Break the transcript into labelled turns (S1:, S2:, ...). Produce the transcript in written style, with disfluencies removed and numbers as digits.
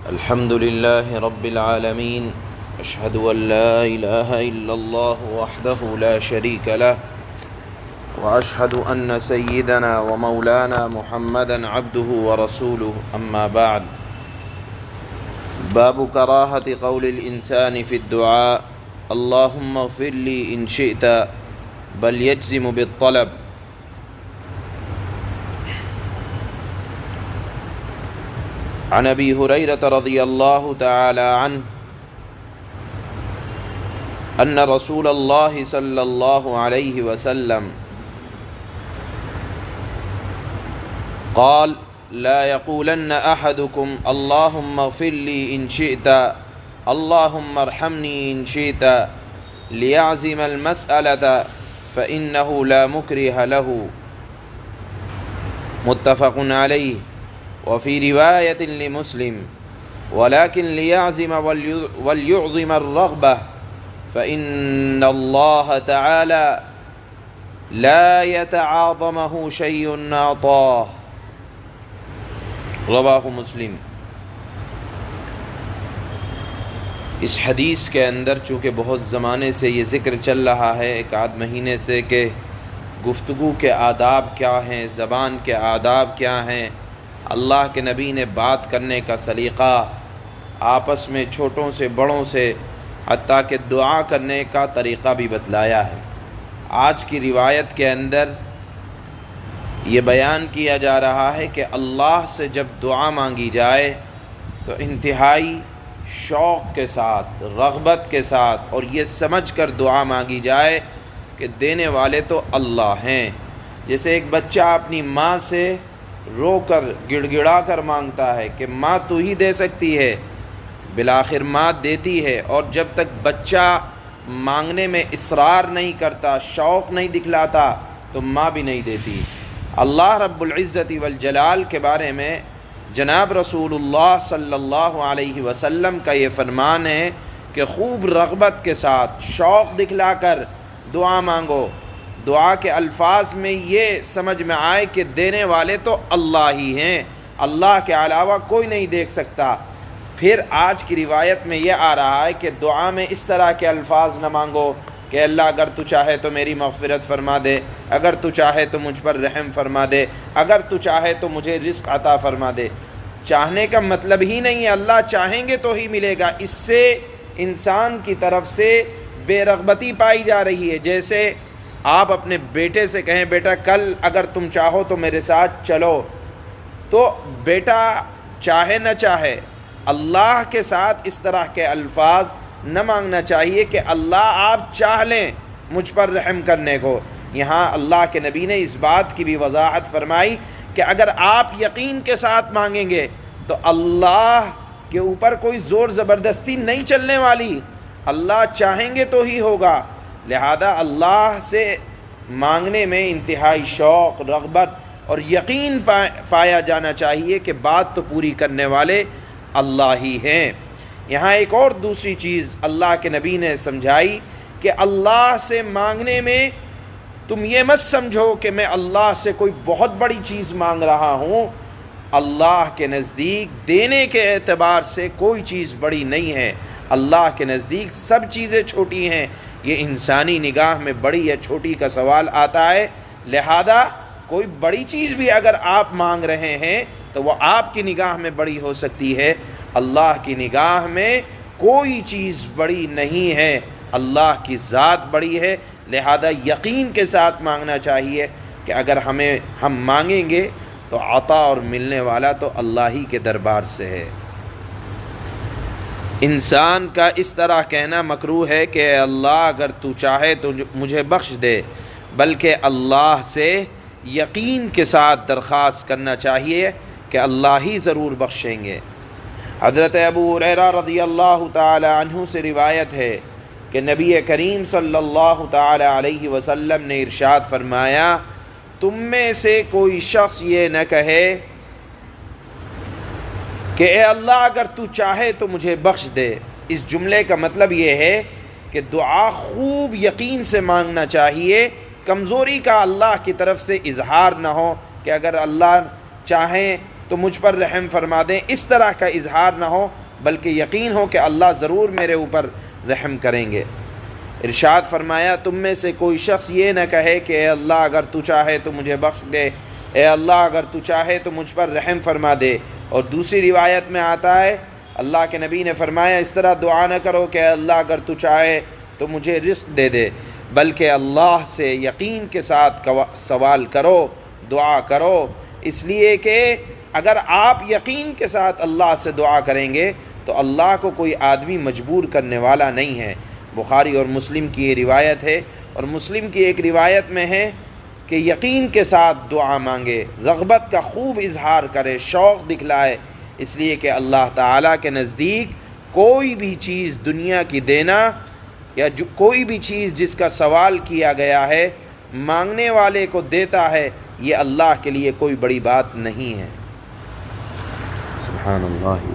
S1: الحمد لله رب العالمين، أشهد أن لا إله إلا الله وحده لا شريك له، وأشهد أن سيدنا ومولانا محمدا عبده ورسوله. أما بعد، باب كراهة قول الإنسان في الدعاء اللهم اغفر لي إن شئت، بل يجزم بالطلب. عن ابی ہریرہ رضی اللہ تعالی عنہ ان رسول اللہ صلی اللہ علیہ وسلم قال لا يقولن احدكم اللهم اغفر لي ان شئت اللهم ارحمني ان شئت ليعزم المسألة فإنه لا مكره له. متفق علیہ. وفي رواية لمسلم ولكن ليعزم وليعظم الرغبة فإن الله تعالى لا يتعاظمه شيء أعطاه. رواہ مسلم. اس حدیث کے اندر چونکہ بہت زمانے سے یہ ذکر چل رہا ہے، ایک آدھ مہینے سے، کہ گفتگو کے آداب کیا ہیں، زبان کے آداب کیا ہیں، اللہ کے نبی نے بات کرنے کا سلیقہ، آپس میں چھوٹوں سے بڑوں سے حتیٰ کہ دعا کرنے کا طریقہ بھی بتلایا ہے. آج کی روایت کے اندر یہ بیان کیا جا رہا ہے کہ اللہ سے جب دعا مانگی جائے تو انتہائی شوق کے ساتھ، رغبت کے ساتھ، اور یہ سمجھ کر دعا مانگی جائے کہ دینے والے تو اللہ ہیں. جیسے ایک بچہ اپنی ماں سے رو کر گڑ گڑا کر مانگتا ہے کہ ماں تو ہی دے سکتی ہے، بالآخر ماں دیتی ہے. اور جب تک بچہ مانگنے میں اصرار نہیں کرتا، شوق نہیں دکھلاتا، تو ماں بھی نہیں دیتی. اللہ رب العزت والجلال کے بارے میں جناب رسول اللہ صلی اللہ علیہ وسلم کا یہ فرمان ہے کہ خوب رغبت کے ساتھ، شوق دکھلا کر دعا مانگو. دعا کے الفاظ میں یہ سمجھ میں آئے کہ دینے والے تو اللہ ہی ہیں، اللہ کے علاوہ کوئی نہیں دیکھ سکتا. پھر آج کی روایت میں یہ آ رہا ہے کہ دعا میں اس طرح کے الفاظ نہ مانگو کہ اللہ اگر تو چاہے تو میری مغفرت فرما دے، اگر تو چاہے تو مجھ پر رحم فرما دے، اگر تو چاہے تو مجھے رزق عطا فرما دے. چاہنے کا مطلب ہی نہیں ہے اللہ چاہیں گے تو ہی ملے گا. اس سے انسان کی طرف سے بے رغبتی پائی جا رہی ہے. جیسے آپ اپنے بیٹے سے کہیں بیٹا کل اگر تم چاہو تو میرے ساتھ چلو، تو بیٹا چاہے نہ چاہے اللہ کے ساتھ اس طرح کے الفاظ نہ مانگنا چاہیے کہ اللہ آپ چاہ لیں مجھ پر رحم کرنے کو. یہاں اللہ کے نبی نے اس بات کی بھی وضاحت فرمائی کہ اگر آپ یقین کے ساتھ مانگیں گے تو اللہ کے اوپر کوئی زور زبردستی نہیں چلنے والی، اللہ چاہیں گے تو ہی ہوگا. لہذا اللہ سے مانگنے میں انتہائی شوق، رغبت اور یقین پایا جانا چاہیے کہ بات تو پوری کرنے والے اللہ ہی ہیں. یہاں ایک اور دوسری چیز اللہ کے نبی نے سمجھائی کہ اللہ سے مانگنے میں تم یہ مت سمجھو کہ میں اللہ سے کوئی بہت بڑی چیز مانگ رہا ہوں. اللہ کے نزدیک دینے کے اعتبار سے کوئی چیز بڑی نہیں ہے، اللہ کے نزدیک سب چیزیں چھوٹی ہیں. یہ انسانی نگاہ میں بڑی یا چھوٹی کا سوال آتا ہے. لہذا کوئی بڑی چیز بھی اگر آپ مانگ رہے ہیں تو وہ آپ کی نگاہ میں بڑی ہو سکتی ہے، اللہ کی نگاہ میں کوئی چیز بڑی نہیں ہے، اللہ کی ذات بڑی ہے. لہذا یقین کے ساتھ مانگنا چاہیے کہ اگر ہم مانگیں گے تو عطا اور ملنے والا تو اللہ ہی کے دربار سے ہے. انسان کا اس طرح کہنا مکروہ ہے کہ اے اللہ اگر تو چاہے تو مجھے بخش دے، بلکہ اللہ سے یقین کے ساتھ درخواست کرنا چاہیے کہ اللہ ہی ضرور بخشیں گے. حضرت ابو ہریرہ رضی اللہ تعالی عنہ سے روایت ہے کہ نبی کریم صلی اللہ تعالی علیہ وسلم نے ارشاد فرمایا، تم میں سے کوئی شخص یہ نہ کہے کہ اے اللہ اگر تو چاہے تو مجھے بخش دے. اس جملے کا مطلب یہ ہے کہ دعا خوب یقین سے مانگنا چاہیے، کمزوری کا اللہ کی طرف سے اظہار نہ ہو کہ اگر اللہ چاہیں تو مجھ پر رحم فرما دیں، اس طرح کا اظہار نہ ہو، بلکہ یقین ہو کہ اللہ ضرور میرے اوپر رحم کریں گے۔ ارشاد فرمایا تم میں سے کوئی شخص یہ نہ کہے کہ اے اللہ اگر تو چاہے تو مجھے بخش دے، اے اللہ اگر تو چاہے تو مجھ پر رحم فرما دے۔ اور دوسری روایت میں آتا ہے اللہ کے نبی نے فرمایا اس طرح دعا نہ کرو کہ اے اللہ اگر تو چاہے تو مجھے رزق دے دے، بلکہ اللہ سے یقین کے ساتھ سوال کرو، دعا کرو، اس لیے کہ اگر آپ یقین کے ساتھ اللہ سے دعا کریں گے تو اللہ کو کوئی آدمی مجبور کرنے والا نہیں ہے۔ بخاری اور مسلم کی یہ روایت ہے، اور مسلم کی ایک روایت میں ہے کہ یقین کے ساتھ دعا مانگے، رغبت کا خوب اظہار کرے، شوق دکھلائے، اس لیے کہ اللہ تعالیٰ کے نزدیک کوئی بھی چیز دنیا کی دینا یا کوئی بھی چیز جس کا سوال کیا گیا ہے مانگنے والے کو دیتا ہے، یہ اللہ کے لیے کوئی بڑی بات نہیں ہے۔ سبحان اللہ۔